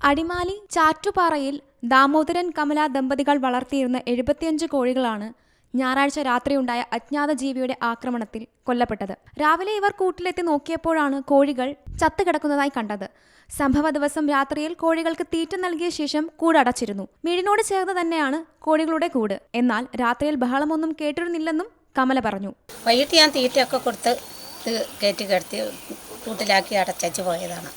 അടിമാലി ചാറ്റുപാറയിൽ ദാമോദരൻ കമല ദമ്പതികൾ വളർത്തിയിരുന്ന 75 കോഴികളാണ് ഞായറാഴ്ച രാത്രിയുണ്ടായ അജ്ഞാത ജീവിയുടെ ആക്രമണത്തിൽ കൊല്ലപ്പെട്ടത്. രാവിലെ ഇവർ കൂട്ടിലെത്തി നോക്കിയപ്പോഴാണ് കോഴികൾ ചത്തുകിടക്കുന്നതായി കണ്ടത്. സംഭവ ദിവസം രാത്രിയിൽ കോഴികൾക്ക് തീറ്റ നൽകിയ ശേഷം കൂടടച്ചിരുന്നു. വീടിനോട് ചേർന്ന് തന്നെയാണ് കോഴികളുടെ കൂട്. എന്നാൽ രാത്രിയിൽ ബഹളമൊന്നും കേട്ടിരുന്നില്ലെന്നും കമല പറഞ്ഞു. വൈകിട്ട് ഞാൻ തീറ്റയൊക്കെ കൊടുത്ത് കയറ്റി കിടത്തി കൂട്ടിലാക്കി അടച്ചു പോയതാണ്.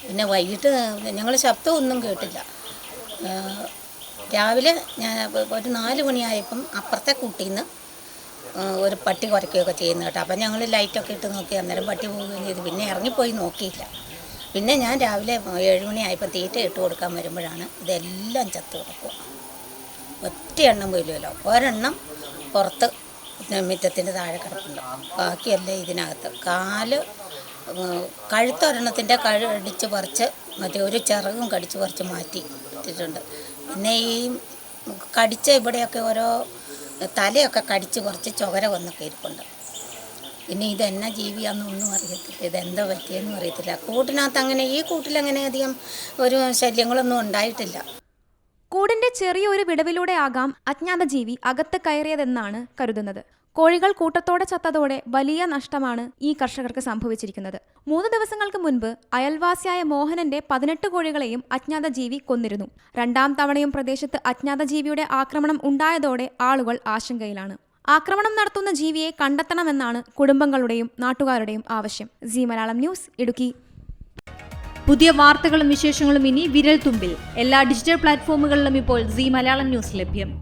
പിന്നെ വൈകിട്ട് ഞങ്ങൾ ശബ്ദമൊന്നും കേട്ടില്ല. രാവിലെ ഞാൻ ഒരു 4 മണിയായപ്പം അപ്പുറത്തെ കൂട്ടിൽ നിന്ന് ഒരു പട്ടി കുറയ്ക്കുകയൊക്കെ ചെയ്യുന്നു കേട്ടോ. അപ്പം ഞങ്ങൾ ലൈറ്റൊക്കെ ഇട്ട് നോക്കി. അന്നേരം പട്ടി പോവുകയും ചെയ്തു. പിന്നെ ഇറങ്ങിപ്പോയി നോക്കിയില്ല. പിന്നെ ഞാൻ രാവിലെ 7 മണിയായപ്പോൾ തീറ്റ ഇട്ട് കൊടുക്കാൻ വരുമ്പോഴാണ് ഇതെല്ലാം ചത്തു കിടക്കുക. ഒറ്റ എണ്ണം പോയില്ലല്ലോ. ഒരെണ്ണം പുറത്ത് മുറ്റത്തിൻ്റെ താഴെ കിടപ്പുണ്ട്. ബാക്കിയെല്ലാം ഇതിനകത്ത്. കഴുത്തൊരെണ്ണത്തിൻ്റെ കടിച്ച് പറിച്ച് മറ്റേ ഒരു ചിറകും കടിച്ച് പറിച്ച് മാറ്റി ഇട്ടിട്ടുണ്ട്. പിന്നെ ഈ കടിച്ച ഇവിടെയൊക്കെ ഓരോ തലയൊക്കെ കടിച്ച് പറിച്ച് ചൊകര വന്നൊക്കെ ഇരിപ്പുണ്ട്. പിന്നെ ഇതെന്നാ ജീവിയാണെന്നൊന്നും അറിയത്തില്ല. ഇതെന്താ പറ്റിയെന്നും അറിയത്തില്ല. കൂട്ടിനകത്ത് അങ്ങനെ ഈ കൂട്ടിലങ്ങനെ അധികം ഒരു ശല്യങ്ങളൊന്നും ഉണ്ടായിട്ടില്ല. കൂടിന്റെ ചെറിയൊരു വിടവിലൂടെ ആകാം അജ്ഞാത ജീവി അകത്ത് കയറിയതെന്നാണ് കരുതുന്നത്. കോഴികൾ കൂട്ടത്തോടെ ചത്തതോടെ വലിയ നഷ്ടമാണ് ഈ കർഷകർക്ക് സംഭവിച്ചിരിക്കുന്നത്. 3 ദിവസങ്ങൾക്ക് മുൻപ് അയൽവാസിയായ മോഹനന്റെ 18 കോഴികളെയും അജ്ഞാത ജീവി കൊന്നിരുന്നു. 2ാം തവണയും പ്രദേശത്ത് അജ്ഞാത ജീവിയുടെ ആക്രമണം ഉണ്ടായതോടെ ആളുകൾ ആശങ്കയിലാണ്. ആക്രമണം നടത്തുന്ന ജീവിയെ കണ്ടെത്തണമെന്നാണ് കുടുംബങ്ങളുടെയും നാട്ടുകാരുടെയും ആവശ്യം. Zee Malayalam news, Idukki. പുതിയ വാർത്തകളും വിശേഷങ്ങളും ഇനി വിരൽ തുമ്പിൽ. എല്ലാ ഡിജിറ്റൽ പ്ലാറ്റ്ഫോമുകളിലും ഇപ്പോൾ സീ മലയാളം ന്യൂസ് ലഭ്യം.